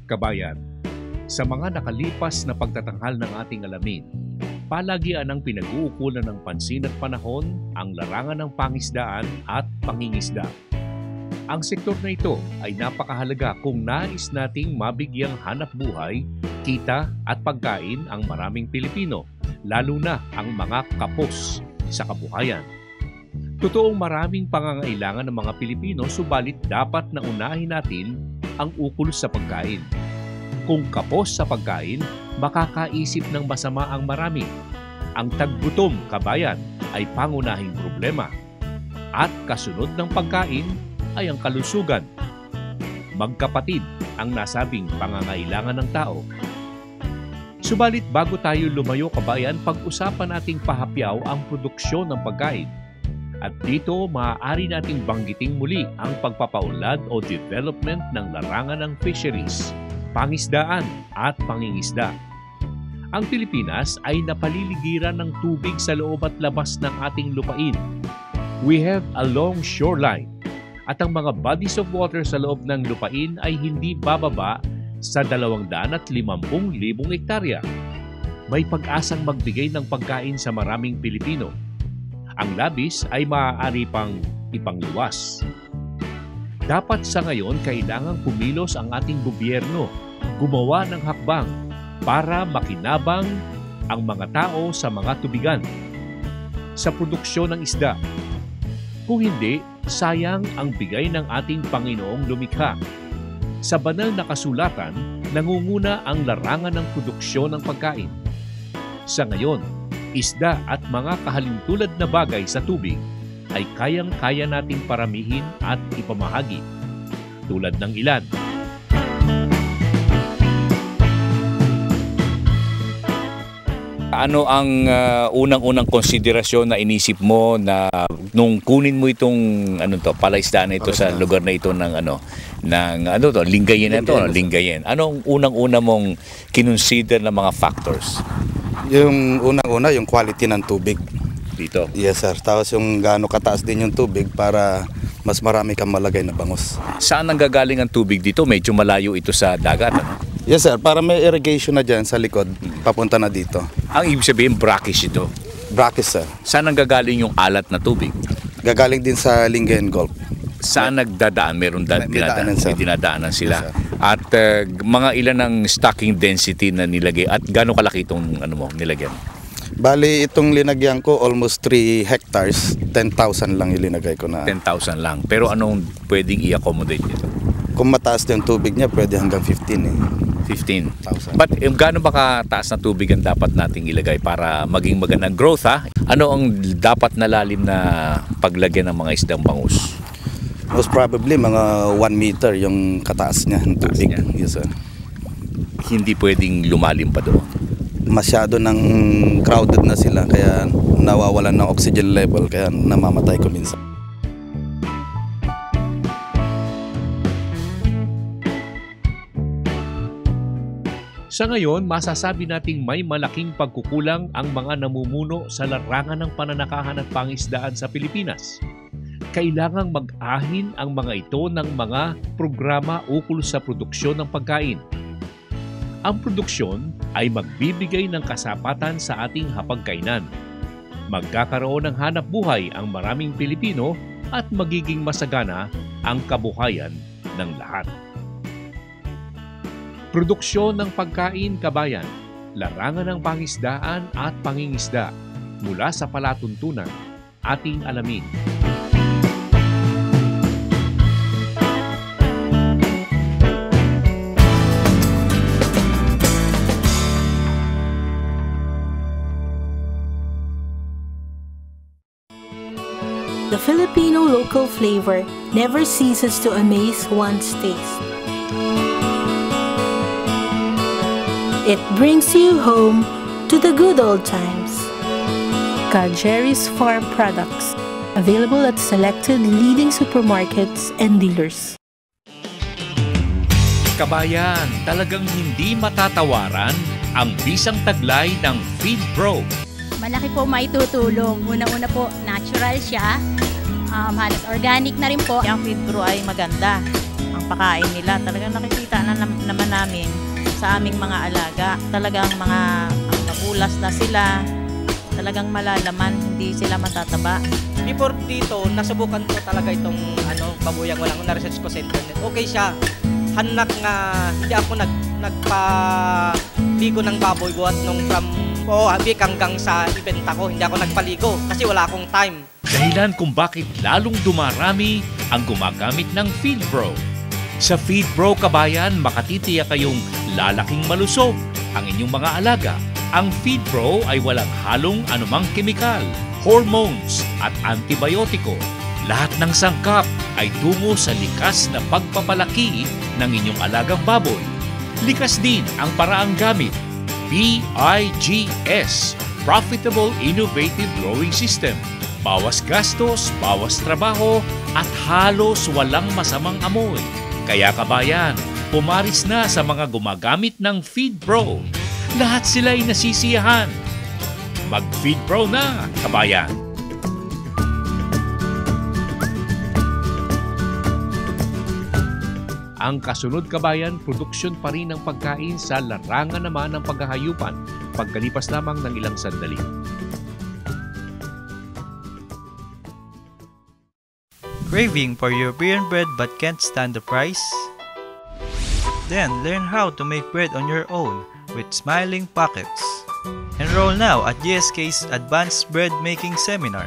Kabayan, sa mga nakalipas na pagtatanghal ng ating alamin, palagian ang pinag-uukulan ng pansin at panahon ang larangan ng pangisdaan at pangingisda. Ang sektor na ito ay napakahalaga kung nais nating mabigyang hanap buhay, kita at pagkain ang maraming Pilipino, lalo na ang mga kapos sa kabuhayan. Totoong maraming pangangailangan ng mga Pilipino, subalit dapat na unahin natin ang ukol sa pagkain. Kung kapos sa pagkain, makakaisip ng masama ang marami. Ang taggutom, kabayan, ay pangunahing problema. At kasunod ng pagkain ay ang kalusugan. Magkapatid ang nasabing pangangailangan ng tao. Subalit bago tayo lumayo, kabayan, pag-usapan nating pahapyaw ang produksyon ng pagkain. At dito maaari nating banggiting muli ang pagpapaunlad o development ng larangan ng fisheries, pangisdaan at pangingisda. Ang Pilipinas ay napaliligiran ng tubig sa loob at labas ng ating lupain. We have a long shoreline at ang mga bodies of water sa loob ng lupain ay hindi bababa sa 250,000 hektarya. May pag-asang magbigay ng pagkain sa maraming Pilipino. Ang labis ay maaari pang ipangluwas. Dapat sa ngayon kailangang kumilos ang ating gobyerno, gumawa ng hakbang para makinabang ang mga tao sa mga tubigan, sa produksyon ng isda. Kung hindi, sayang ang bigay ng ating Panginoong lumikha. Sa banal na kasulatan, nangunguna ang larangan ng produksyon ng pagkain. Sa ngayon, isda at mga kahalintulad na bagay sa tubig ay kayang-kaya nating paramihin at ipamahagi, tulad ng ilan. Ano ang unang-unang konsiderasyon na inisip mo na nung kunin mo itong palaisdaan na ito sa lugar na ito ng Lingayen na ito, Lingayen. Anong unang-una mong kinonsider na mga factors? Yung unang-una, yung quality ng tubig. Dito? Yes, sir. Tapos yung gaano kataas din yung tubig para mas marami kang malagay na bangus. Saan nanggagaling ang tubig dito? Medyo malayo ito sa dagat, ano? Yes, sir. Para may irrigation na dyan sa likod, papunta na dito. Ang ibig sabihin, brackish ito? Brackish, sir. Saan nanggagaling yung alat na tubig? Gagaling din sa Lingayen Gulf. Saan nagdadaan? Meron dinadaanan sila. Yes, at mga ilan ang stocking density na nilagay at gaano kalaki itong nilagyan? Bali, itong linagyan ko, almost 3 hectares, 10,000 lang ilinagay ko na. 10,000 lang. Pero anong pwedeng i-accommodate nito? Kung mataas yung tubig niya, pwede hanggang 15 eh. 15,000. But gaano ba kataas na tubig ang dapat nating ilagay para maging magandang growth, ha? Ano ang dapat na lalim na paglagyan ng mga isdang bangus? Most probably mga 1 meter yung kataas niya ng tubig. Yes, sir. Hindi pwedeng lumalim pa doon. Masyado nang crowded na sila kaya nawawalan ng oxygen level kaya namamatay ko minsan. Sa ngayon, masasabi nating may malaking pagkukulang ang mga namumuno sa larangan ng pananakahan at pangisdaan sa Pilipinas. Kailangang mag-ahin ang mga ito ng mga programa ukol sa produksyon ng pagkain. Ang produksyon ay magbibigay ng kasapatan sa ating hapagkainan. Magkakaroon ng hanap buhay ang maraming Pilipino at magiging masagana ang kabuhayan ng lahat. Produksyon ng pagkain, kabayan, larangan ng pangisdaan at pangingisda mula sa palatuntunan, ating alamin. The Filipino local flavor never ceases to amaze one's taste. It brings you home to the good old times. Jerry's Farm Products, available at selected leading supermarkets and dealers. Kabayan, talagang hindi matatawaran ang bisang taglay ng Feed Pro. Malaki po maitutulong. Una-una po, natural siya. Halos organic na rin po. Yung Feed Pro ay maganda. ang pakain nila. Talagang nakikita na naman namin sa aming mga alaga. Talagang mga mabulas na sila. Talagang malalaman, hindi sila matataba. Before dito, nasubukan ko talaga itong babuyang walang na-research ko sa internet. Okay siya. Hanak nga, hindi ako nagpaligo ng baboy buhat nung from Habik hanggang sa ibenta ko. Hindi ako nagpaligo kasi wala akong time. Dahilan kung bakit lalong dumarami ang gumagamit ng FeedPro. Sa FeedPro kabayan, makatitiyak kayong lalaking malusog ang inyong mga alaga. Ang FeedPro ay walang halong anumang kemikal, hormones at antibiotiko. Lahat ng sangkap ay tungo sa likas na pagpapalaki ng inyong alagang baboy. Likas din ang paraang gamit. PIGS, Profitable Innovative Growing System. Bawas gastos, bawas trabaho, at halos walang masamang amoy. Kaya kabayan, pumaris na sa mga gumagamit ng FeedPro. Lahat sila ay nasisiyahan. Mag-FeedPro na, kabayan! Ang kasunod kabayan, produksyon pa rin ng pagkain sa larangan naman ng paghahayupan pagkalipas lamang ng ilang sandali. Craving for European bread but can't stand the price? Then learn how to make bread on your own with Smiling Pockets. Enroll now at GSK's Advanced Bread Making Seminar.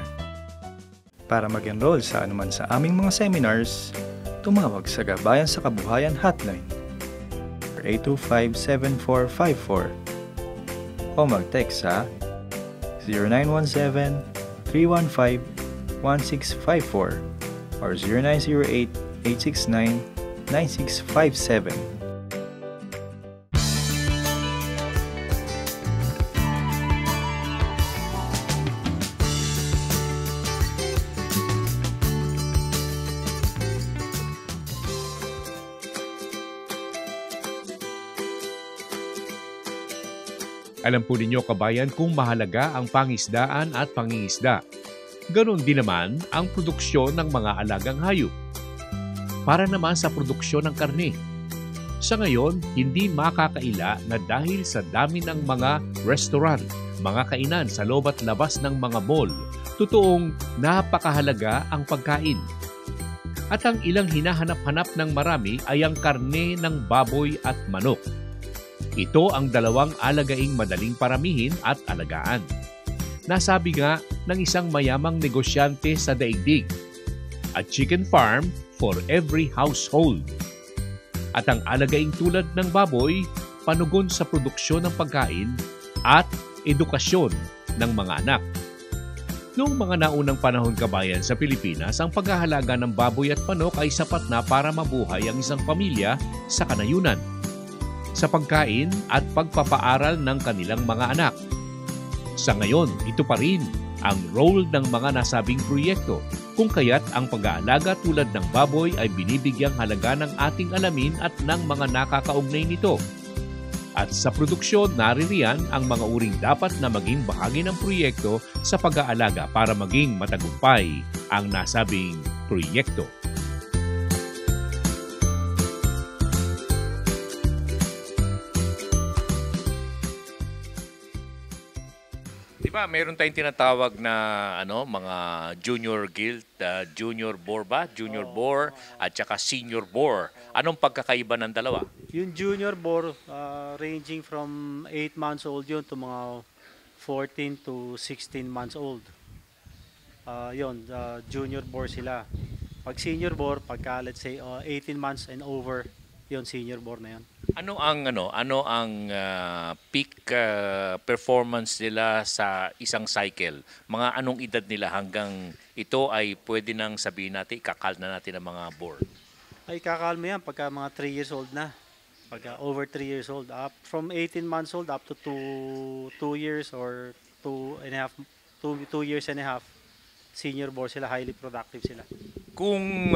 Para mag-enroll sa anuman sa aming mga seminars, tumawag sa Gabayan sa Kabuhayan Hotline 825-7454 o mag-text sa 0917-315-1654 or 0908-869-9657. Alam po ninyo kabayan kung mahalaga ang pangisdaan at pangingisda. Ganon din naman ang produksyon ng mga alagang hayop. Para naman sa produksyon ng karne. Sa ngayon, hindi makakaila na dahil sa dami ng mga restaurant, mga kainan sa loob at labas ng mga mall, totoong napakahalaga ang pagkain. At ang ilang hinahanap-hanap ng marami ay ang karne ng baboy at manok. Ito ang dalawang alagaing madaling paramihin at alagaan. Nasabi nga ng isang mayamang negosyante sa daigdig, a chicken farm for every household. At ang alagaing tulad ng baboy, panugon sa produksyon ng pagkain at edukasyon ng mga anak. Noong mga naunang panahon kabayan sa Pilipinas, ang paghahalaga ng baboy at manok ay sapat na para mabuhay ang isang pamilya sa kanayunan, sa pagkain at pagpapaaral ng kanilang mga anak. Sa ngayon, ito pa rin ang role ng mga nasabing proyekto, kung kaya't ang pag-aalaga tulad ng baboy ay binibigyang halaga ng ating alamin at ng mga nakakaugnay nito. At sa produksyon, naririyan ang mga uring dapat na maging bahagi ng proyekto sa pag-aalaga para maging matagumpay ang nasabing proyekto. Diba, meron tayong tinatawag na mga junior guild, junior boar ba? Junior boar at saka senior boar. Anong pagkakaiba ng dalawa? Yung junior boar, ranging from 8 months old yun to mga 14 to 16 months old. Junior boar sila. Pag senior boar, pagka let's say 18 months and over, yun senior boar na yun. Ano ang peak performance nila sa isang cycle? Mga anong edad nila hanggang ito ay pwede nang sabihin natin, ikakal na natin ang mga boar? Ay kakal mo yan pagka mga 3 years old na. Pagka over 3 years old, up from 18 months old up to 2 years or 2 years and a half, senior boar sila, highly productive sila. Kung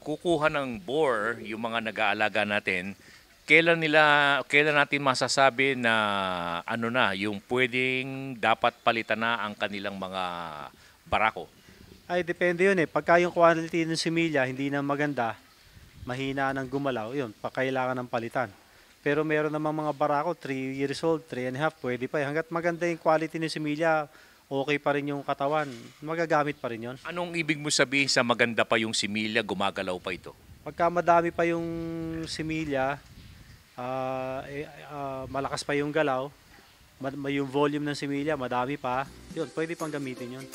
kukuha ng boar yung mga nag-aalaga natin, kailan natin masasabi na yung pwedeng dapat palitan na ang kanilang mga barako? Ay depende yun eh. Pagka yung quality ng similya hindi na maganda, mahina ng gumalaw, yun, kailangan ng palitan. Pero meron namang mga barako, 3 years old, 3.5, pwede pa. Hanggat maganda yung quality ng similya, okay pa rin yung katawan, magagamit pa rin yun. Anong ibig mo sabihin sa maganda pa yung similya, gumagalaw pa ito? Pagka madami pa yung similya, malakas pa yung galaw, yung volume ng similya, madami pa, yun, pwede pang gamitin yun.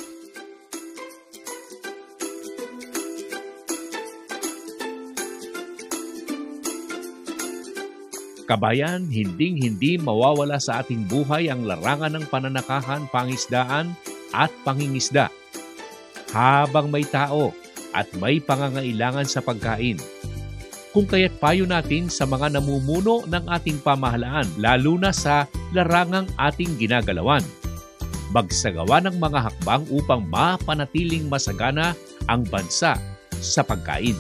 Kabayan, hinding-hindi mawawala sa ating buhay ang larangan ng pananakahan, pangisdaan at pangingisda. Habang may tao at may pangangailangan sa pagkain. Kung kaya't payo natin sa mga namumuno ng ating pamahalaan, lalo na sa larangang ating ginagalawan. Magsagawa ng mga hakbang upang mapanatiling masagana ang bansa sa pagkain.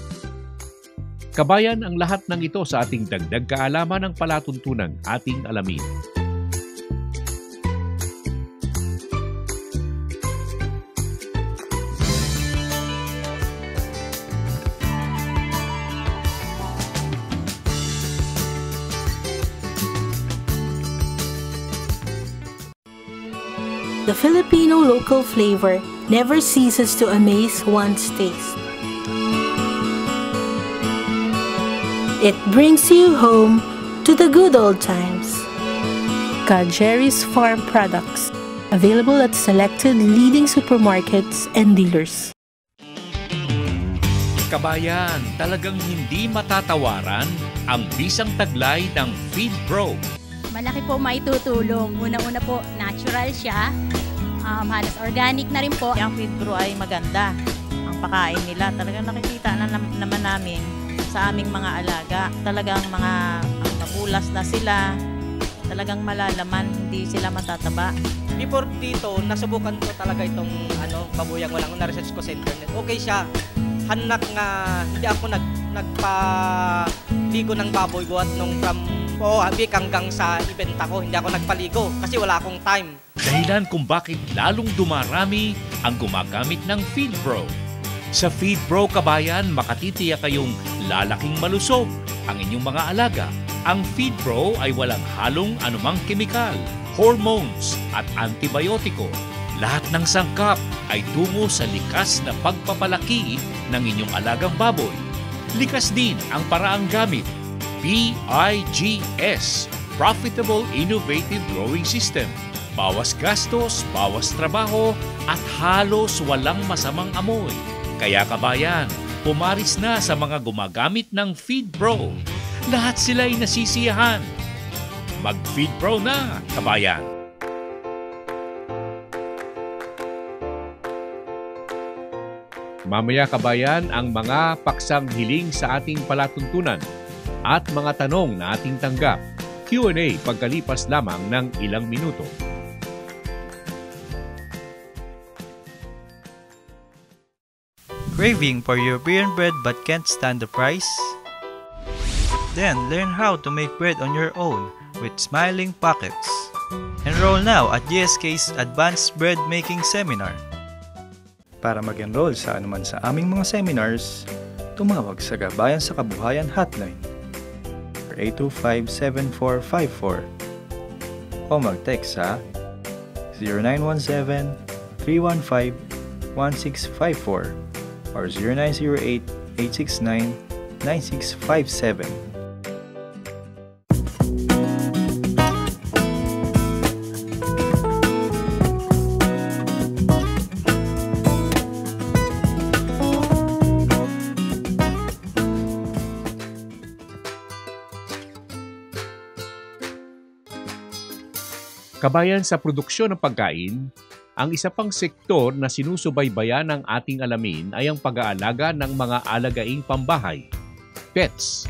Kabayan, ang lahat ng ito sa ating dagdag kaalaman ng palatuntunang ating alamin. The Filipino local flavor never ceases to amaze one's taste. It brings you home to the good old times. Jerry's Farm Products, available at selected leading supermarkets and dealers. Kabayan, talagang hindi matatawaran ang bisang taglay ng Feed Pro. Malaki po maitutulong. Una-una po, natural siya. Halos organic na rin po. Ang Feed Pro ay maganda. Ang pakain nila, talagang nakikita na naman namin sa aming mga alaga. Talagang mga mabulas na sila. Talagang malalaman, hindi sila matataba. Before dito, nasubukan ko talaga itong babuyang walang na-research ko sa internet. Okay siya. Hanak nga, hindi ako nagpaligo ng baboy buhat nung from Habik hanggang sa ibenta ko. Hindi ako nagpaligo kasi wala akong time. Dahilan kung bakit lalong dumarami ang gumagamit ng Feed Pro. Sa Feed Pro, kabayan, makatitiyak kayong lalaking malusog ang inyong mga alaga. Ang Feed Pro ay walang halong anumang kemikal, hormones at antibiotiko. Lahat ng sangkap ay tungo sa likas na pagpapalaki ng inyong alagang baboy. Likas din ang paraang gamit. PIGS, Profitable Innovative Growing System. Bawas gastos, bawas trabaho, at halos walang masamang amoy. Kaya kabayan, pumaris na sa mga gumagamit ng Feed Pro. Lahat sila ay nasisiyahan. Mag-Feed Pro na, kabayan! Mamaya, kabayan, ang mga paksang hiling sa ating palatuntunan at mga tanong na ating tanggap. Q&A pagkalipas lamang ng ilang minuto. Craving for European bread but can't stand the price? Then learn how to make bread on your own with Smiling Pockets. Enroll now at GSK's Advanced Bread Making Seminar. Para mag-enroll sa anuman sa aming mga seminars, tumawag sa Gabayan sa Kabuhayan Hotline 825-7454 o mag-text sa 0917-315-1654 or 0908-869-9657. Kabayan, sa produksyon ng pagkain, ang isa pang sektor na sinusubaybayan ng ating alamin ay ang pag-aalaga ng mga alagaing pambahay, pets.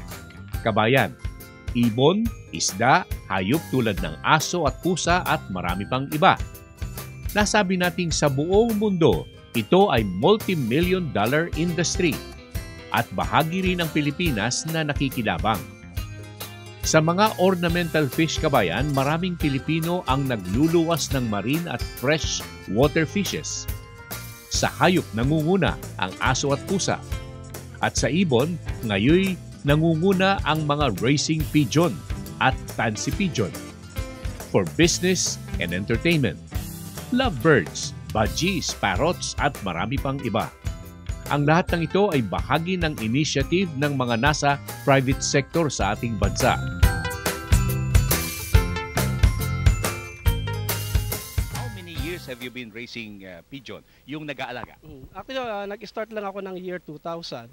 Kabayan, ibon, isda, hayop tulad ng aso at pusa at marami pang iba. Nasabi nating sa buong mundo, ito ay multi-million-dollar industry at bahagi rin ng Pilipinas na nakikilabang. Sa mga ornamental fish, kabayan, maraming Pilipino ang nagluluwas ng marine at fresh water fishes. Sa hayop, nangunguna ang aso at pusa. At sa ibon, ngayon nangunguna ang mga racing pigeon at fancy pigeon. For business and entertainment, lovebirds, budgies, parrots at marami pang iba. Ang lahat ng ito ay bahagi ng initiative ng mga nasa private sector sa ating bansa. How many years have you been raising pigeon? Yung nag-aalaga? Actually, nag-start lang ako ng year 2000.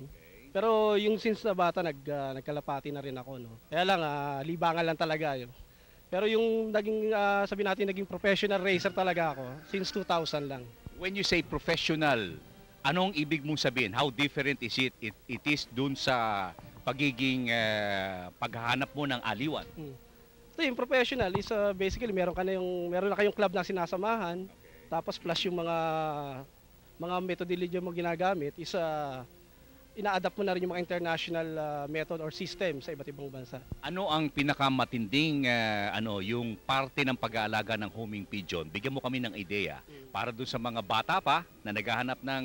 Pero yung since na bata, nagkalapati na rin ako. No? Kaya lang, libangan lang talaga yun. Pero yung naging, sabi natin, naging professional racer talaga ako since 2000 lang. When you say professional, anong ibig mong sabihin? How different is it? It is dun sa pagiging paghahanap mo ng aliwan. Ito yung professional is basically meron na kayong club na sinasamahan, tapos plus yung mga methodology mo ginagamit is ina-adapt mo na rin yung mga international method or system sa iba't ibang bansa. Ano ang pinakamatinding yung parte ng pag-aalaga ng homing pigeon? Bigyan mo kami ng ideya para doon sa mga bata pa na naghahanap ng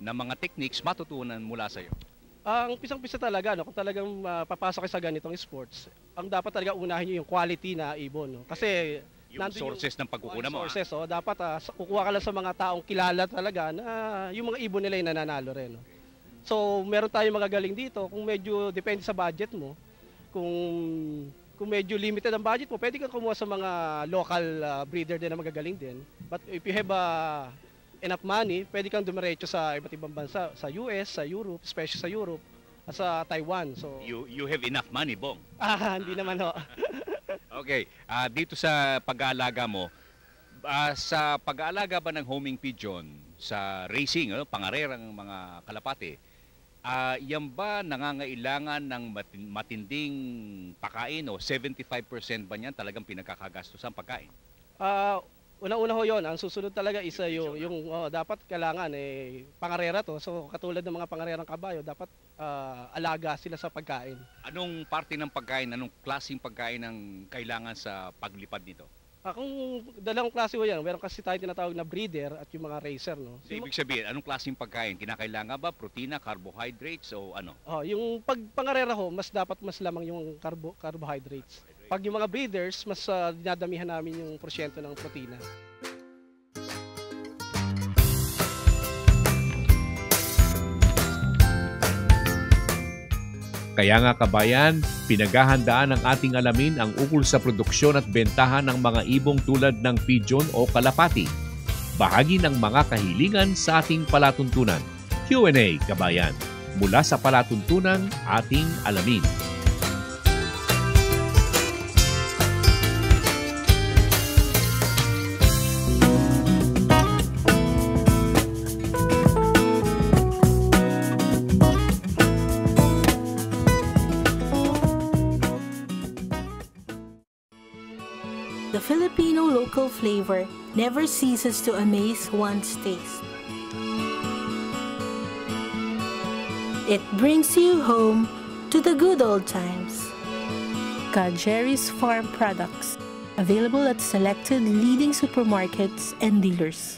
mga techniques matutunan mula sa iyo. Ang pisang-pisa talaga, kung talagang papasok kayo sa ganitong sports, ang dapat talaga unahin niyo yung quality na ibon. No? Kasi yung sources ng pagkukuha mo. Sources, dapat kukuha ka lang sa mga taong kilala talaga na yung mga ibon nila yung nananalo rin. No? So, meron tayong magagaling dito. Kung medyo depende sa budget mo, kung medyo limited ang budget mo, pwede kang kumuha sa mga local breeder din na magagaling din. But if you have enough money, pwede kang dumiretso sa iba't ibang bansa, sa US, sa Europe, especially sa Europe, at sa Taiwan. So, you have enough money, Bong? Hindi naman ho. Okay, dito sa pag-aalaga mo, sa pag-aalaga ba ng homing pigeon, sa racing, pangarerang mga kalapate, yan ba nangangailangan ng matinding pagkain o 75% ba niyan talagang pinagkakagastos ang pagkain? Una-una ho yun. Ang susunod talaga isa yung dapat kailangan pangarera to. So katulad ng mga pangarerang kabayo, dapat alaga sila sa pagkain. Anong parte ng pagkain, anong klaseng pagkain ang kailangan sa paglipad nito? Kung dalawang klase ho yan, meron kasi tayo tinatawag na breeder at yung mga racer. No? So, ibig sabihin, anong klaseng pagkain? Kinakailangan ba? Protina, carbohydrates o ano? Yung pangarera ho, dapat mas lamang yung carbohydrates. Pag yung mga breeders, mas dinadamihan namin yung porsyento ng protina. Kaya nga kabayan, pinaghahandaan ng ating alamin ang ukol sa produksyon at bentahan ng mga ibong tulad ng pigeon o kalapati. Bahagi ng mga kahilingan sa ating palatuntunan. Q&A kabayan, mula sa palatuntunan ating alamin. The Filipino local flavor never ceases to amaze one's taste. It brings you home to the good old times. Jerry's Farm Products, available at selected leading supermarkets and dealers.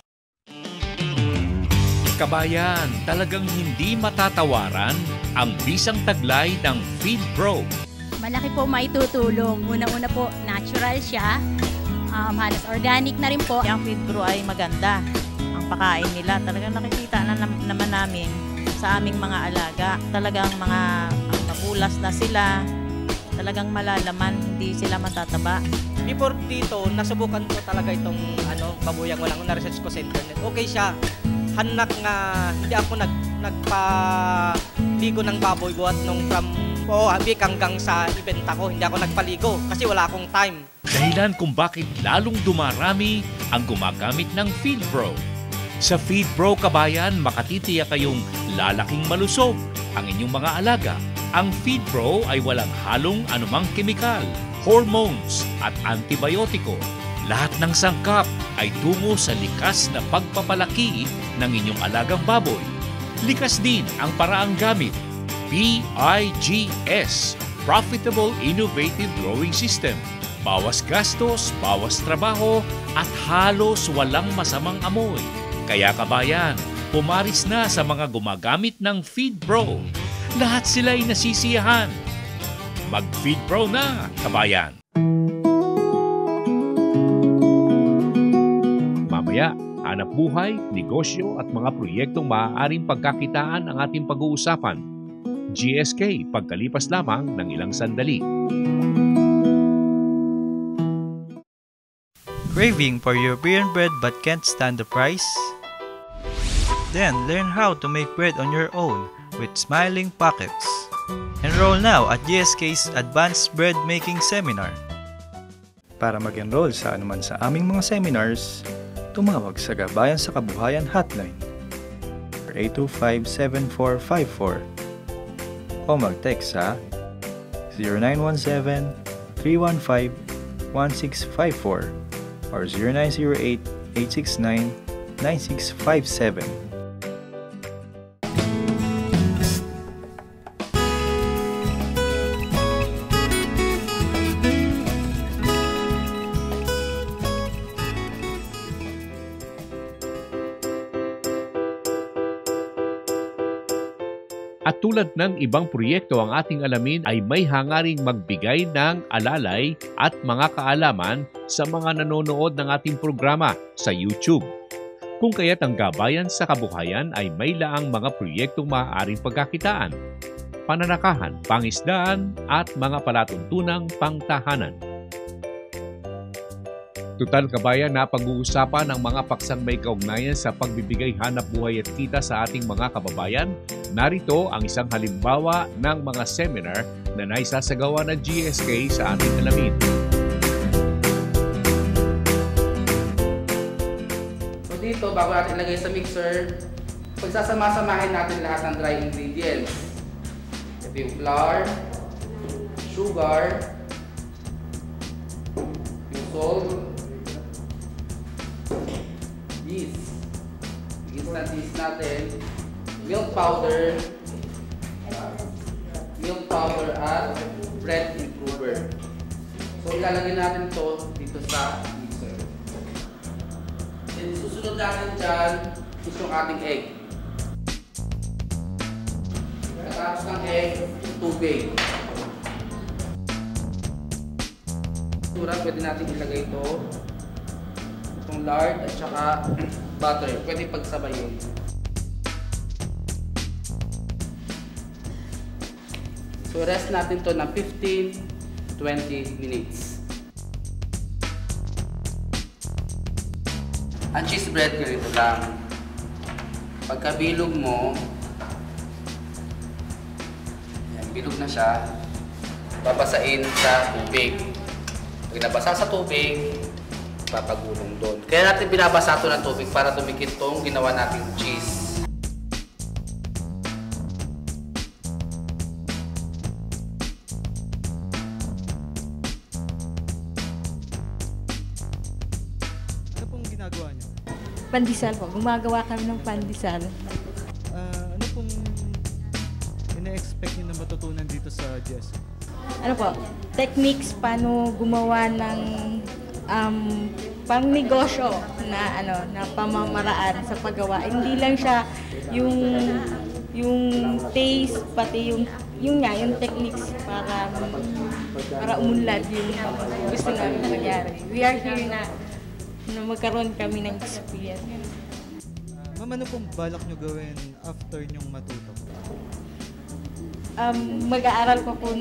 Kabayan, talagang hindi matatawaran ang bisang taglay ng Feed Pro. Malaki po maitutulong. Una-una po, natural siya. Halos organic na rin po. Yung Feed Pro ay maganda. Ang pagkain nila, talagang nakikita na naman namin sa aming mga alaga. Talagang mga mabulas na sila. Talagang malalaman, hindi sila matataba. Before dito, nasubukan ko talaga itong babuyang walang na-research ko sa internet. Okay siya. Hanak nga, hindi ako nagpaligo ng baboy buhat nung from week hanggang sa event ako. Hindi ako nagpaligo kasi wala akong time. Dahilan kung bakit lalong dumarami ang gumagamit ng Feed Pro. Sa Feed Pro kabayan, makatitiyak kayong lalaking malusog ang inyong mga alaga. Ang Feed Pro ay walang halong anumang kemikal, hormones at antibiotiko. Lahat ng sangkap ay tungo sa likas na pagpapalaki ng inyong alagang baboy. Likas din ang paraang gamit. PIGS, Profitable Innovative Growing System. Bawas gastos, bawas trabaho, at halos walang masamang amoy. Kaya kabayan, pumaris na sa mga gumagamit ng Feed Pro. lahat sila ay nasisiyahan. Mag-Feed Pro na, kabayan! Mamaya, hanap buhay, negosyo at mga proyektong maaaring pagkakitaan ang ating pag-uusapan. GSK, pagkalipas lamang ng ilang sandali. Craving for European bread but can't stand the price? Then learn how to make bread on your own with Smiling Pockets. Enroll now at GSK's Advanced Bread Making Seminar. Para mag-enroll sa anuman sa aming mga seminars, tumawag sa Gabayan sa Kabuhayan Hotline 825-7454 o mag-text sa 0917-315-1654 or 0908-869-9657. At tulad ng ibang proyekto, ang ating alamin ay may hangaring magbigay ng alalay at mga kaalaman sa mga nanonood ng ating programa sa YouTube. Kung kaya't ang Gabayan sa Kabuhayan ay may laang mga proyektong maaaring pagkakitaan, pananakahan, pangisdaan at mga palatuntunang pangtahanan. Tutal kabayan, na pag-uusapan ang mga paksang may kaugnayan sa pagbibigay hanap buhay at kita sa ating mga kababayan. Narito ang isang halimbawa ng mga seminar na naisasagawa ng GSK sa ating alamin. So dito, bago natin ilagay sa mixer, pagsasama-samahin natin lahat ng dry ingredients. Ito yung flour, sugar, yung salt, yeast. Instant yeast natin, milk powder at bread improver. So ilalagay natin ito dito sa mixer. Then susunod natin dyan is yung ating egg. Pagkatapos ng egg, tubig. Pwede natin ilagay ito. Itong lard at saka butter. Pwede pagsabayin. So rest natin to ng 15-20 minutes. Ang cheese bread ganito lang. Pagkabilog mo, yan, bilog na siya, babasain sa tubig. Pag nabasa sa tubig, papagulong doon. Kaya natin binabasa ito ng tubig para tumikit itong ginawa nating cheese. Ano pong ginagawa niyo? Pandesal po. Gumagawa kami ng pandesal. Ano pong ina-expect niyo na matutunan dito sa GSK? Ano po? Techniques paano gumawa ng pang-negosyo na na pamamaraan sa paggawa. Hindi lang siya yung taste, pati yung techniques para umunlad yung gusto namin magyari. We are here na magkaroon kami ng experience. Ma'am, ano pong balak nyo gawin after nyong matuto? Mag-aaral pa po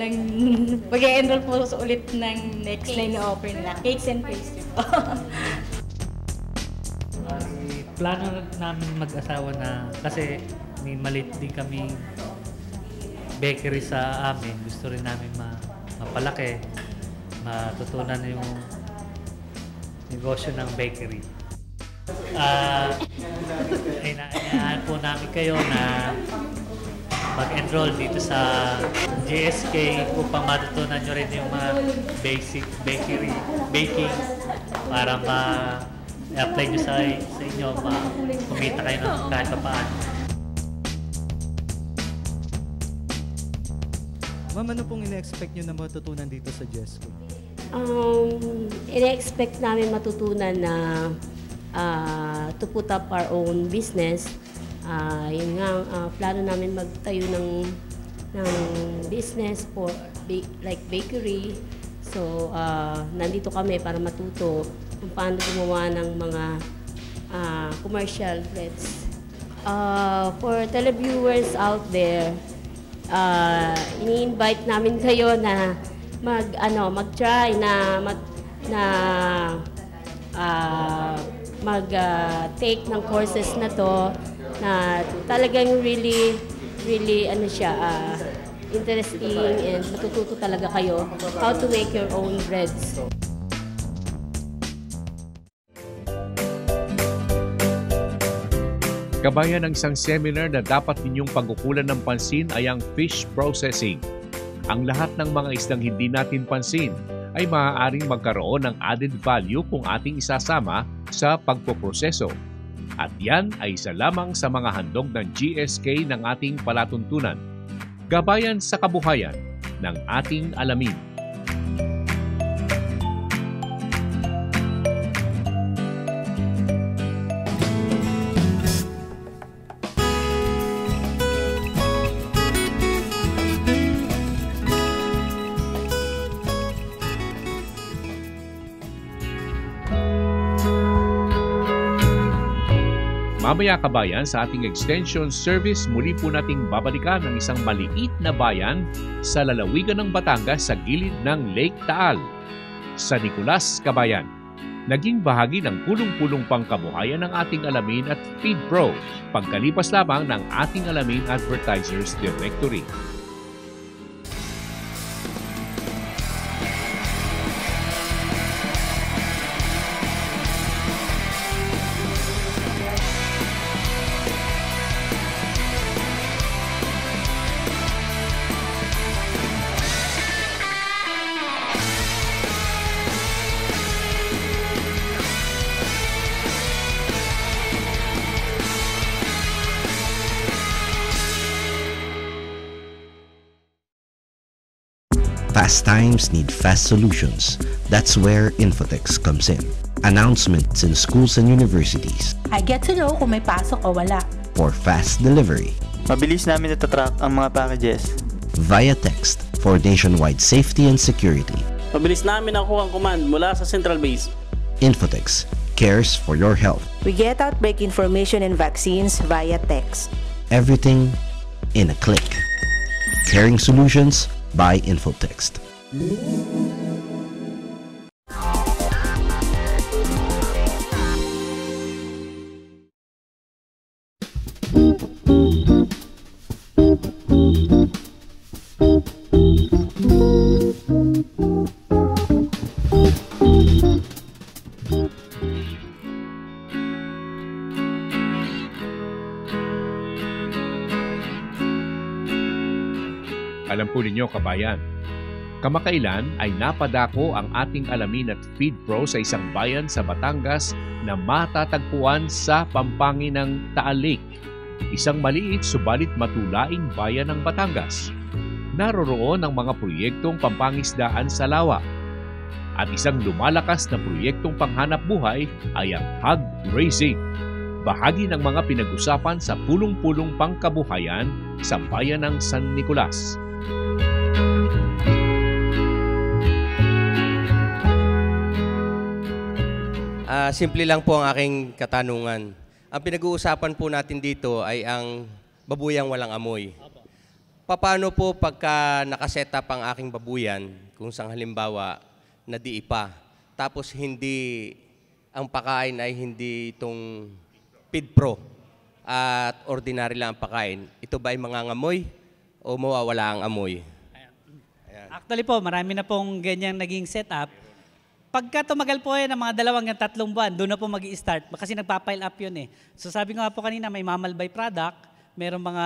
mag-enroll po ulit ng next line na offer nila, cakes and pastries po. Plano namin mag-asawa na, kasi may maliit din kami bakery sa amin. Gusto rin namin mapalaki, matutunan yung negosyo ng bakery. Inaayahan po namin kayo na mag-enroll dito sa GSK upang matutunan nyo rin yung mga basic baking para ma-apply nyo sa inyo, kumita kayo ng kahit paano. Ma'am, ano pong ina-expect nyo na matutunan dito sa GSK? Ina-expect namin matutunan na to put up our own business. Yun nga, plano namin magtayo ng business for like bakery. So, nandito kami para matuto kung paano gumawa ng mga commercial breads. For televiewers out there, ini-invite namin kayo na mag-try mag-take ng courses na to na talagang really interesting, and matututo talaga kayo how to make your own breads. Kabayan, ng isang seminar na dapat ninyong pagkukulan ng pansin ay ang fish processing. Ang lahat ng mga isdang hindi natin pansin ay maaaring magkaroon ng added value kung ating isasama sa pagpoproseso. At yan ay isa lamang sa mga handog ng GSK ng ating palatuntunan. Gabayan sa kabuhayan ng ating alamin. Mamaya kabayan, sa ating extension service, muli po nating babalikan ang isang maliit na bayan sa lalawigan ng Batangas sa gilid ng Lake Taal. Sa Nicolas, kabayan, naging bahagi ng pulong-pulong pangkabuhayan ng ating alamin at Feed Pro, pagkalipas lamang ng ating alamin Advertisers Directory. Fast times need fast solutions. That's where Infotex comes in. Announcements in schools and universities. I get to know kung may pasok o wala. For fast delivery. Mabilis namin natatrack ang mga packages. Via text for nationwide safety and security. Mabilis namin nakuha ang command mula sa central base. Infotex cares for your health. We get outbreak information and vaccines via text. Everything in a click. Caring solutions by Infotext. Alam po ninyo kabayan, kamakailan ay napadako ang ating alamin at Feed Pro sa isang bayan sa Batangas na matatagpuan sa pampangin ng Taal Lake. Isang maliit subalit matulaing bayan ng Batangas. Naroroon ang mga proyektong pampangisdaan sa lawa. At isang lumalakas na proyektong panghanap buhay ay ang hog raising. Bahagi ng mga pinag-usapan sa pulong-pulong pangkabuhayan sa bayan ng San Nicolas. Simple lang po ang aking katanungan. Ang pinag-uusapan po natin dito ay ang babuyang walang amoy. Paano po pagka nakaset up ang aking babuyan, kung sang halimbawa na di ipa, tapos hindi, ang pakain ay hindi itong Feed Pro at ordinary lang ang pakain, ito ba ay mangangamoy o mawawala ang amoy? Actually po, marami na pong ganyang naging setup. Pagka tumagal po yan ng mga 2 hanggang 3 buwan, doon na po mag-i-start kasi nagpa-pile up yun eh. So sabi ko nga po kanina, may mammal byproduct, mayroong mga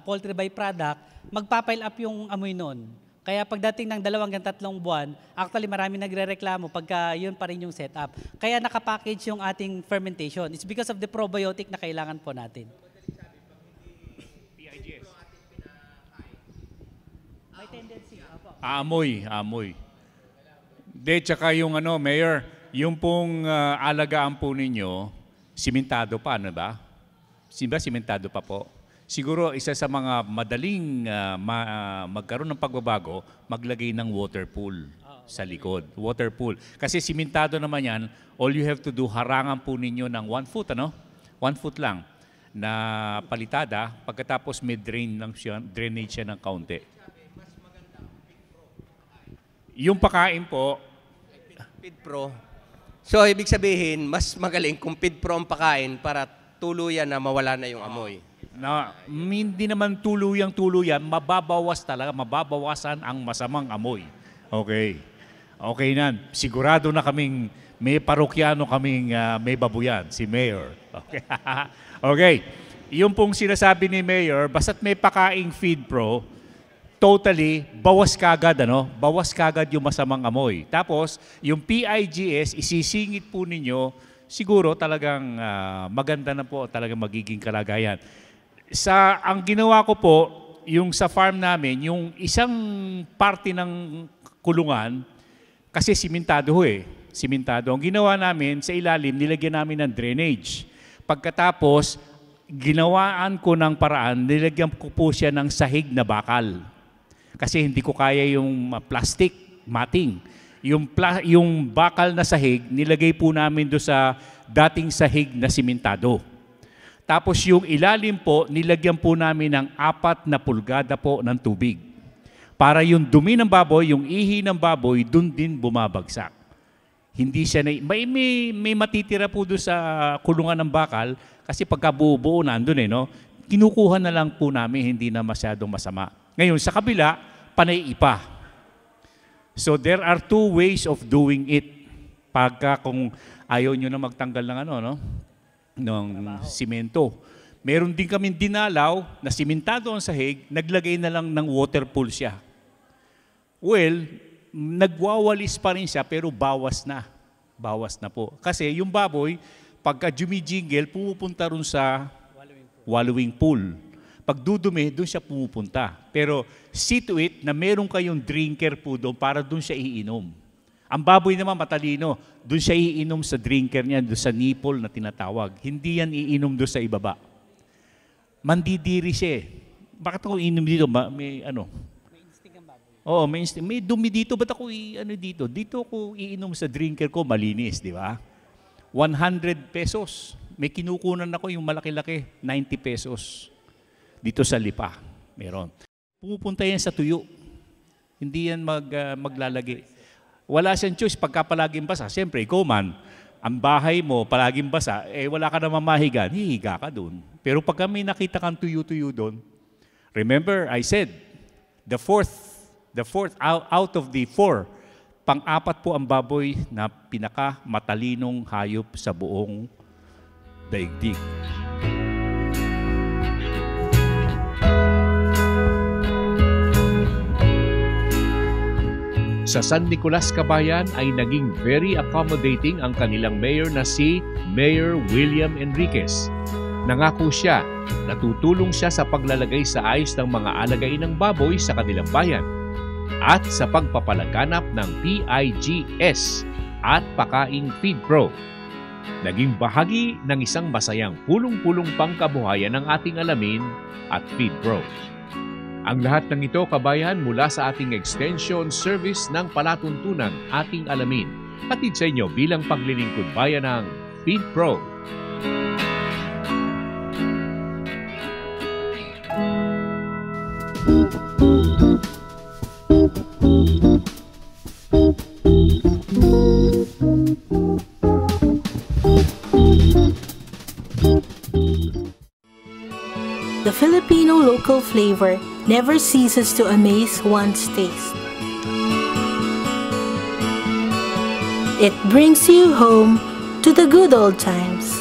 poultry byproduct, magpa-pile up yung amoy noon. Kaya pagdating ng 2 hanggang 3 buwan, actually marami nagre-reklamo pagka yun pa rin yung setup. Kaya nakapackage yung ating fermentation. It's because of the probiotic na kailangan po natin. May tendency. Amoy. De, tsaka yung Mayor, yung pong alagaan po ninyo, simentado pa, ano ba? Simentado pa po. Siguro isa sa mga madaling magkaroon ng pagbabago, maglagay ng water pool sa likod. Water pool. Kasi simentado naman yan, all you have to do, harangan po ninyo ng 1 foot, 1 foot lang na palitada, pagkatapos may drainage siya ng kaunti. Yung pakain po, Feed Pro. So, ibig sabihin, mas magaling kung Feed Pro ang pakain para tuluyan na mawala na yung amoy. Hindi naman tuluyan, mababawasan ang masamang amoy. Okay. Okay na. Sigurado na kaming may parokyano kaming may babuyan, si Mayor. Okay. Okay. Yung pong sinasabi ni Mayor, basta't may pakaing Feed Pro, totally, bawas kagad yung masamang amoy. Tapos, yung PIGS, isisingit po ninyo, siguro talagang maganda na po talagang magiging kalagayan. Ang ginawa ko po, yung sa farm namin, yung isang parte ng kulungan, kasi simentado simentado. Ang ginawa namin, sa ilalim, nilagyan namin ng drainage. Pagkatapos, ginawaan ko ng paraan, nilagyan ko po siya ng sahig na bakal. Kasi hindi ko kaya yung plastic matting. Yung bakal na sahig, nilagay po namin do sa dating sahig na simentado. Tapos yung ilalim po, nilagyan po namin ng 4 na pulgada po ng tubig. Para yung dumi ng baboy, yung ihi ng baboy, dun din bumabagsak. Hindi siya may matitira po doon sa kulungan ng bakal kasi pagka buo nandun kinukuha na lang po namin, hindi na masyadong masama. Ngayon, sa kabila, panay ipa. So there are 2 ways of doing it. Pagka kung ayaw nyo na magtanggal ng ng simento. Meron din kaming dinalaw na simentado ang sahig, naglagay na lang ng water pool siya. Well, nagwawalis pa rin siya pero bawas na. Bawas na po. Kasi yung baboy, pagka jumijingle, pumupunta rin sa wallowing pool. Pag dudumi, doon siya pumupunta. Pero see to it na meron kayong drinker po doon para doon siya iinom. Ang baboy naman matalino, doon siya iinom sa drinker niya, doon sa nipple na tinatawag. Hindi yan iinom doon sa ibaba. Mandidiri siya. Bakit ako iinom dito? May instinct ang baboy. Oo, may instinct. May dumi dito, ba't ako dito? Dito ako iinom sa drinker ko, malinis, di ba? 100 pesos. May kinukunan ako yung malaki-laki, 90 pesos. Dito sa Lipa, meron. Pupunta yan sa tuyo. Hindi yan maglalagay. Wala siyang choice pagka palaging basa. Siyempre, ikaw man, ang bahay mo palaging basa, wala ka naman mahiga, hihiga ka doon. Pero pagka may nakita kang tuyo-tuyo doon, remember, I said, the fourth out of the 4, pang-4 po ang baboy na pinaka-matalinong hayop sa buong daigdig. Sa San Nicolas, Cagayan ay naging very accommodating ang kanilang mayor na si Mayor William Enriquez. Nangako siya na tutulong siya sa paglalagay sa ayos ng mga alagain ng baboy sa kanilang bayan at sa pagpapalaganap ng PIGS at Pakaing Feed Pro. Naging bahagi ng isang masayang pulong-pulong pangkabuhayan ng ating alamin at Feed Pro. Ang lahat ng ito, kabayan, mula sa ating extension service ng palatuntunan ating alamin. Hatid sa inyo bilang paglilingkod bayan ng Feed Pro. The Filipino local flavor never ceases to amaze one's taste. It brings you home to the good old times.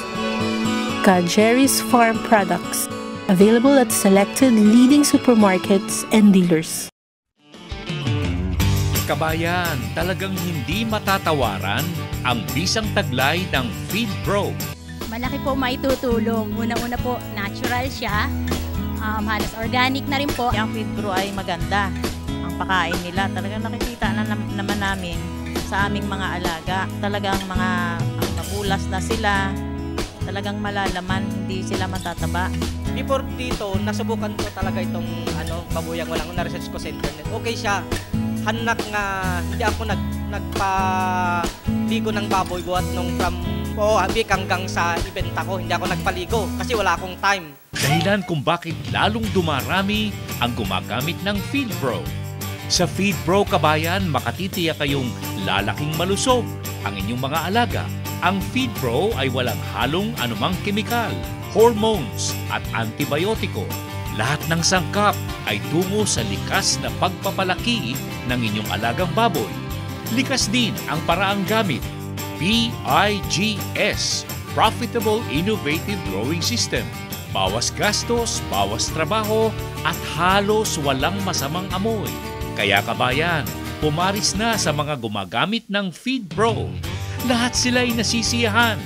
Jerry's Farm Products, available at selected leading supermarkets and dealers. Kabayan, talagang hindi matatawaran ang bisang taglay ng Feed Pro. Malaki po maitutulong. Una-una po, natural siya. Halos organic na rin po. Ang Feed Pro ay maganda. Ang pakain nila, talagang nakikita na naman namin sa aming mga alaga. Talagang mga mabulas na sila. Talagang malalaman, hindi sila matataba. Before dito, nasubukan ko talaga itong babuyang walang na-research ko sa internet. Okay siya. Hanak nga, hindi ako nagpaligo ng baboy buhat nung from Habik hanggang sa ibenta ko. Hindi ako nagpaligo kasi wala akong time. Dahilan kung bakit lalong dumarami ang gumagamit ng FeedPro. Sa FeedPro kabayan, makatitiyak kayong lalaking malusog ang inyong mga alaga. Ang FeedPro ay walang halong anumang kemikal, hormones at antibiotiko. Lahat ng sangkap ay tungo sa likas na pagpapalaki ng inyong alagang baboy. Likas din ang paraang gamit. PIGS, Profitable Innovative Growing System. Bawas gastos, bawas trabaho, at halos walang masamang amoy. Kaya kabayan, pumaris na sa mga gumagamit ng FeedPro. Lahat sila'y nasisiyahan.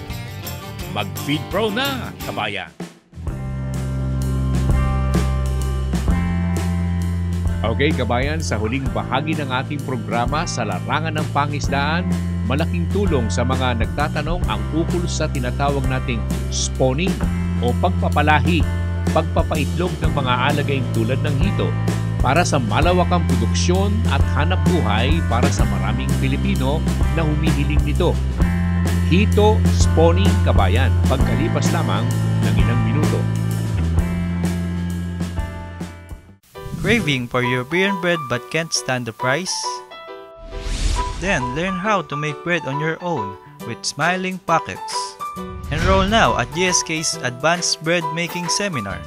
Mag-FeedPro na, kabayan! Okay, kabayan, sa huling bahagi ng ating programa sa Larangan ng Pangisdaan, malaking tulong sa mga nagtatanong ang ukol sa tinatawag nating spawning o pagpapalahi, pagpapaitlog ng mga alagaing tulad ng hito para sa malawakang produksyon at hanap buhay para sa maraming Pilipino na humihiling nito. Hito spawning, kabayan, pagkalipas lamang ng ilang minuto. Craving for European bread but can't stand the price? Then learn how to make bread on your own with Smiling Pockets. Enroll now at GSK's Advanced Bread Making Seminar.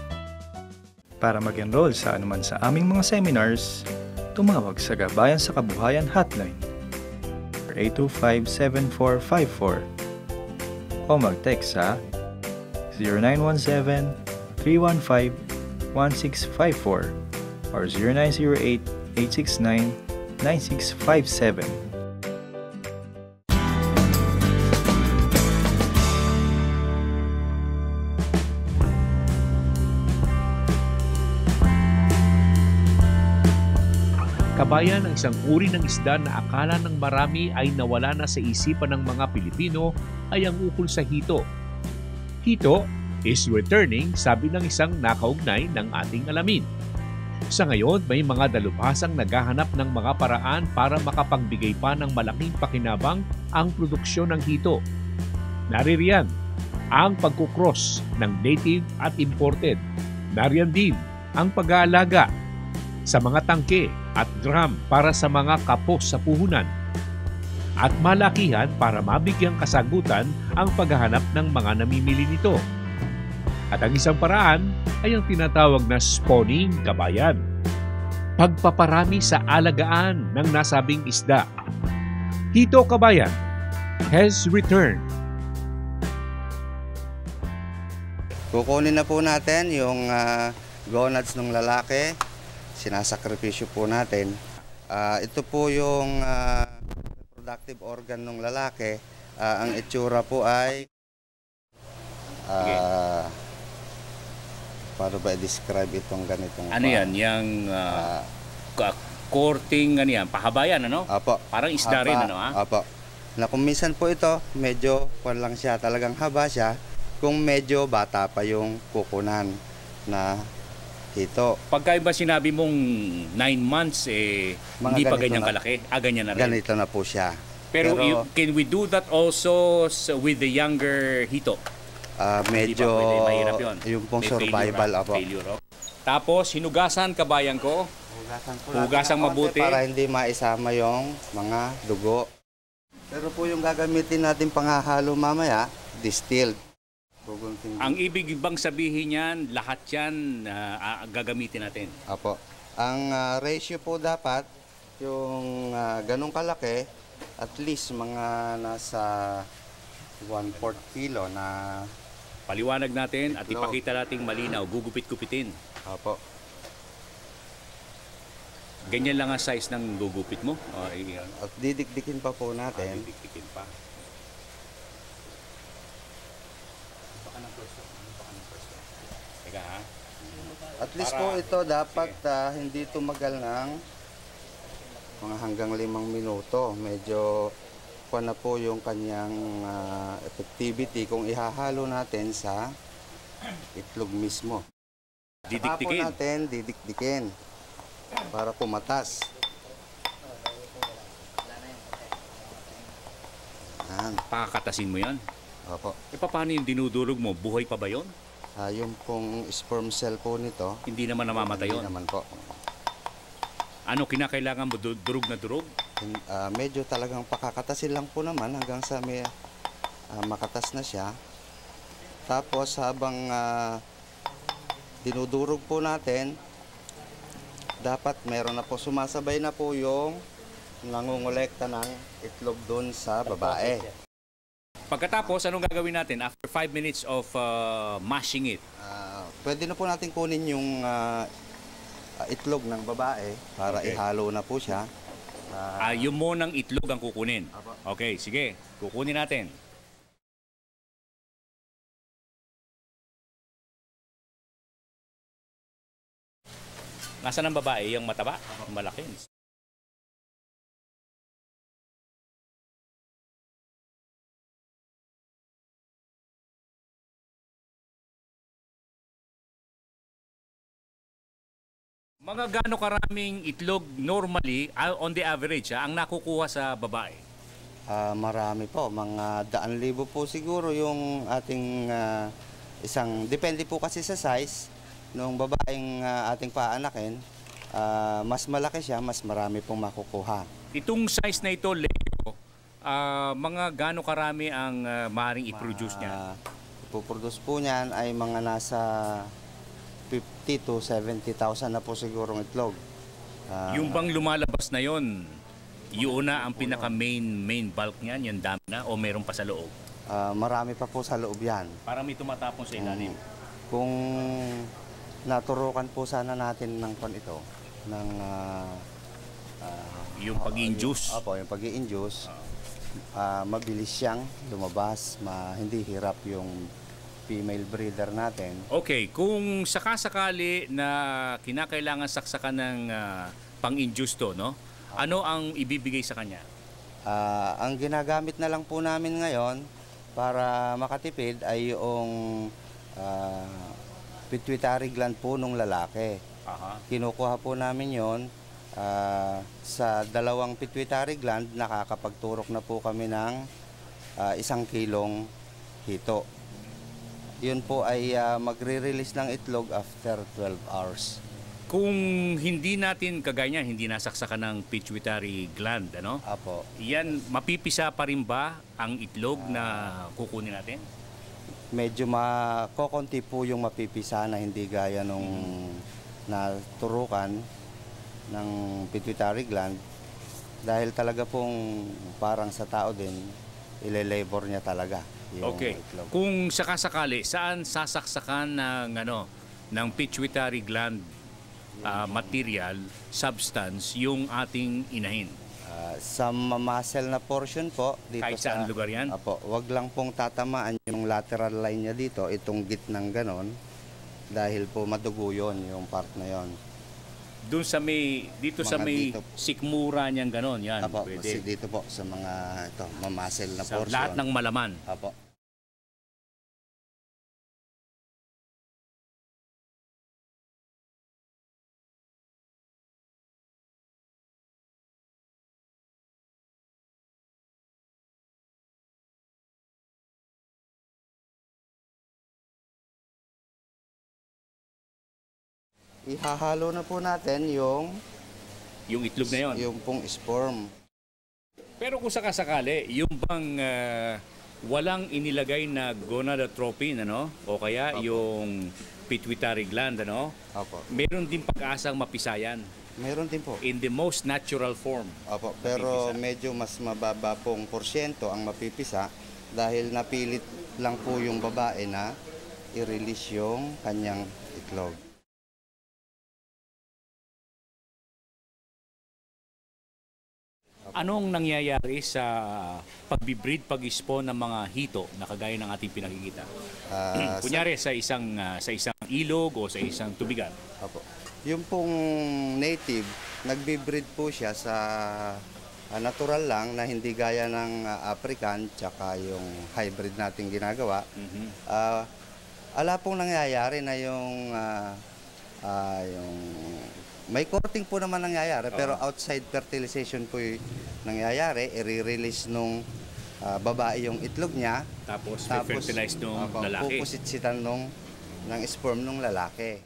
Para mag-enroll sa anuman sa aming mga seminars, tumawag sa Gabayan sa Kabuhayan Hotline 825-7454 o mag-text sa 0917-315-1654 or 0908-869-9657. Kabayan, ang isang uri ng isda na akala ng marami ay nawala na sa isipan ng mga Pilipino ay ang ukol sa hito. Hito is returning, sabi ng isang nakaugnay ng ating alamin. Sa ngayon, may mga dalubhasang naghahanap ng mga paraan para makapagbigay pa ng malaking pakinabang ang produksyon ng hito. Naririyan ang pagkukross ng native at imported. Nariyan din ang pag-aalaga sa mga tangke at drum para sa mga kapos sa puhunan. At malakihan para mabigyang kasagutan ang paghahanap ng mga namimili nito. At ang isang paraan ay ang tinatawag na spawning, kabayan. Pagpaparami sa alagaan ng nasabing isda. Hito, kabayan, has returned. Kukunin na po natin yung gonads ng lalaki. Sinasakripisyo po natin. Ito po yung reproductive organ ng lalaki. Ang itsura po ay paano ba i-describe itong ganitong Ano yan? Yung courting, ano yan? Pahaba yan, ano? Apo. Parang isda rin, ano? Apo. Na kung minsan po ito, medyo kwan lang siya, talagang haba siya. Kung medyo bata pa yung kukunan na hito. Pagka ba sinabi mong 9 months, hindi pa ganyan kalaki? Ganyan na rin? Ganito na po siya. Pero can we do that also with the younger hito? Medyo mahirap yun. Yung pong survival ako. Tapos, hinugasan, kabayan ko. Hugasan mabuti. Para hindi maisama yung mga dugo. Pero po yung gagamitin natin panghahalo mamaya, distilled. Ang ibig bang sabihin yan, lahat yan gagamitin natin? Apo. Ang ratio po dapat, yung ganong kalaki, at least mga nasa 1/4 kilo na paliwanag natin at ipakita nating malinaw, gugupit-gupitin. Apo. Ganyan lang ang size ng gugupit mo? At didikdikin pa po natin. Didikdikin pa. Teka ha? At least po ito dapat hindi tumagal ng mga hanggang 5 minuto. Medyo kuha na po yung kanyang effectivity kung ihahalo natin sa itlog mismo. Saka po Didikdikin. natin didikdikin para pumatas. Yan. Pakakatasin mo yan? Opo. E paano yung dinudurog mo? Buhay pa ba yun? Yung pong sperm cell po nito. Hindi naman namamatay yun? Hindi naman po. Ano, kinakailangan mo durog na durog? Medyo talagang pakakatasin lang po naman hanggang sa may makatas na siya. Tapos habang dinudurog po natin, dapat meron na po, sumasabay na po yung nangungulekta ng itlog doon sa babae. Pagkatapos, anong gagawin natin after 5 minutes of mashing it? Pwede na po natin kunin yung itlog ng babae para Okay. ihalo na po siya. Yung monang itlog ang kukunin. Okay, sige. Kukunin natin. Nasaan ang babae? Yung mataba? Malaki. Mga gaano karaming itlog normally, on the average, ang nakukuha sa babae? Marami po, mga 100,000 po siguro yung ating isang, depende po kasi sa size nung babaeng ating paanakin. Mas malaki siya, mas marami pong makukuha. Itong size na ito, Leo, mga gaano karami ang maaaring i-produce niya? Ipoproduce po niyan ay mga nasa 50 to 70,000 na po sigurong itlog. Yung bang lumalabas na yon, yun na ang pinaka-main bulk niyan, yung dami na, o meron pa sa loob? Marami pa po sa loob yan. Para may tumatapon sa ilalim. Kung naturukan po sana natin ng ito, ng yung pag-i-induce. Opo, yung pag-i-induce. Mabilis siyang lumabas, hindi hirap yung female breeder natin. Okay, kung sakasakali na kinakailangan saksakan ng pang-induce to, no? Ano ang ibibigay sa kanya? Ang ginagamit na lang po namin ngayon para makatipid ay yung pituitary gland po nung lalaki. Kinukuha po namin yon sa 2 pituitary gland, nakakapagturok na po kami ng 1 kilong hito. Yun po ay magre-release ng itlog after 12 hours. Kung hindi natin kagaya hindi nasaksakan ng pituitary gland, ano? Apo. Yan, mapipisa pa rin ba ang itlog na kukunin natin? Medyo kokonti po yung mapipisa na hindi gaya nung naturukan ng pituitary gland. Dahil talaga pong parang sa tao din, ile-labor niya talaga. Okay. Itlog. Kung sakasakali, saan sasaksakan ng pituitary gland material, substance, yung ating inahin? Sa muscle na portion po dito. Kahit saan lugar yan? Apo, wag lang pong tatamaan yung lateral line niya dito, itong gitnang ganon, dahil po madugo yun, yung part na yon. Doon sa may, dito sa may dito. sikmura niyang ganon, yan. Apo, Pwede. dito po sa mga muscle na Sa portion. lahat ng malaman. Apo. Ihahalo na po natin yung itlog na yon. Yung pong sperm. Pero kung sakasakali, yung bang walang inilagay na gonadotropin, ano? O kaya yung pituitary gland, ano? Opo. Meron din pag-asang mapisayan. Meron din po. In the most natural form. Opo, pero medyo mas mababa pong porsyento ang mapipisa dahil napilit lang po yung babae na i-release yung kanyang itlog. Anong nangyayari sa pagbibreed, pag-spawn ng mga hito na kagaya ng ating pinakikita? Kunyari sa isang ilog o sa isang tubigan. Opo. Yung pong native, nagbi-breed po siya sa natural lang na hindi gaya ng African tsaka yung hybrid nating ginagawa. Ala pong nangyayari na yung May coating po naman nangyayari, pero outside fertilization po yung nangyayari. I-release nung babae yung itlog niya. Tapos fertilize nung lalaki. Pupusitsitan ng sperm nung lalaki.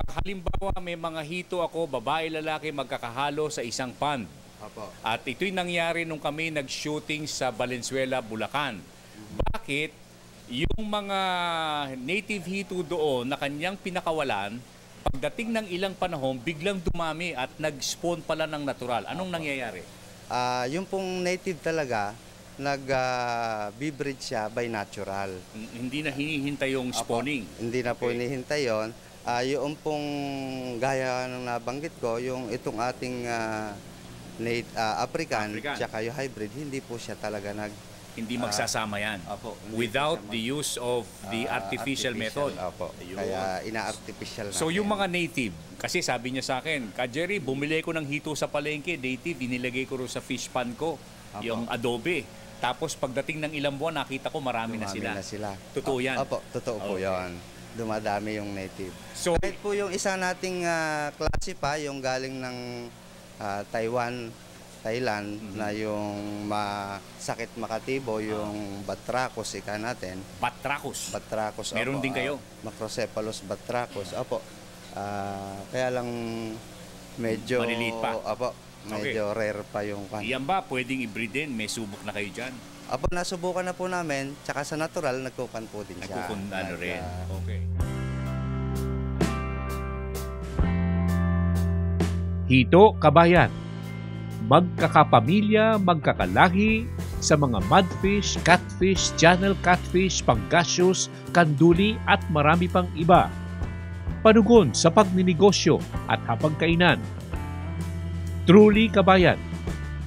Halimbawa, may mga hito ako, babae, lalaki, magkakahalo sa isang pond. At ito'y nangyari nung kami nag-shooting sa Valenzuela, Bulacan. Bakit yung mga native hito doon na kanyang pinakawalan, pagdating ng ilang panahon, biglang dumami at nag-spawn pala ng natural? Anong nangyayari? Yung pong native talaga, nag-bibreed siya by natural. Hindi na hinihintay yung spawning? Hindi na po hinihintay yun. Yung pong gaya ng nabanggit ko, yung itong ating African, tsaka yung hybrid, hindi po siya talaga hindi magsasama yan. Without the use of the artificial method. Kaya ina-artificial natin. So yung mga native, kasi sabi niya sa akin, Ka Jerry, bumili ko ng hito sa palengke, native, inilagay ko rin sa fish pan ko, yung adobe. Tapos pagdating ng ilang buwan, nakita ko marami na sila. Totoo yan? Totoo po yan. Dumadami yung native. So, kahit po yung isa nating klase pa, yung galing ng Thailand, na yung sakit makatibo, yung batrachus, ika natin. Batrachus? Batrachus. Meron din kayo? Macrocephalus batrachus. Kaya lang medyo maliliit pa. Medyo rare pa yung kan. Yan ba pwedeng i-breed din? May subok na kayo dyan? Nasubukan na po namin, tsaka sa natural, nagkukan po din siya. Nagkukan rin. Okay. Hito Kabayan. Magkakapamilya, magkakalahi sa mga mudfish, catfish, channel catfish, pangasius, kanduli at marami pang iba. Panugon sa pagninegosyo at hapagkainan. Truly Kabayan,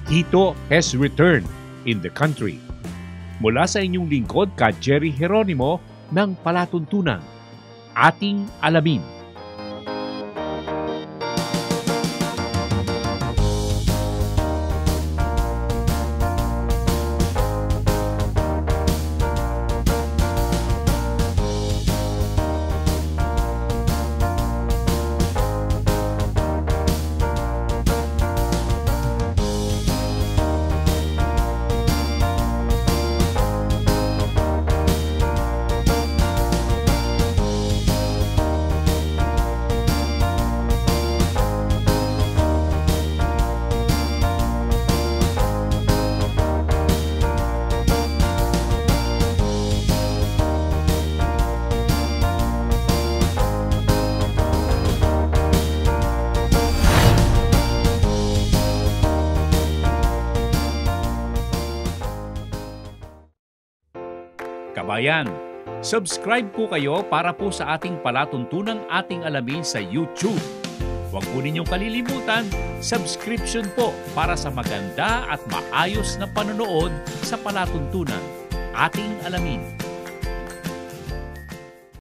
Hito has returned in the country. Mula sa inyong lingkod, Ka Jerry Geronimo ng Palatuntunan. Ating alamin. Kabayan, subscribe po kayo para po sa ating palatuntunang ating alamin sa YouTube. Huwag po ninyong kalilimutan, subscription po para sa maganda at maayos na panonood sa palatuntunan ating alamin.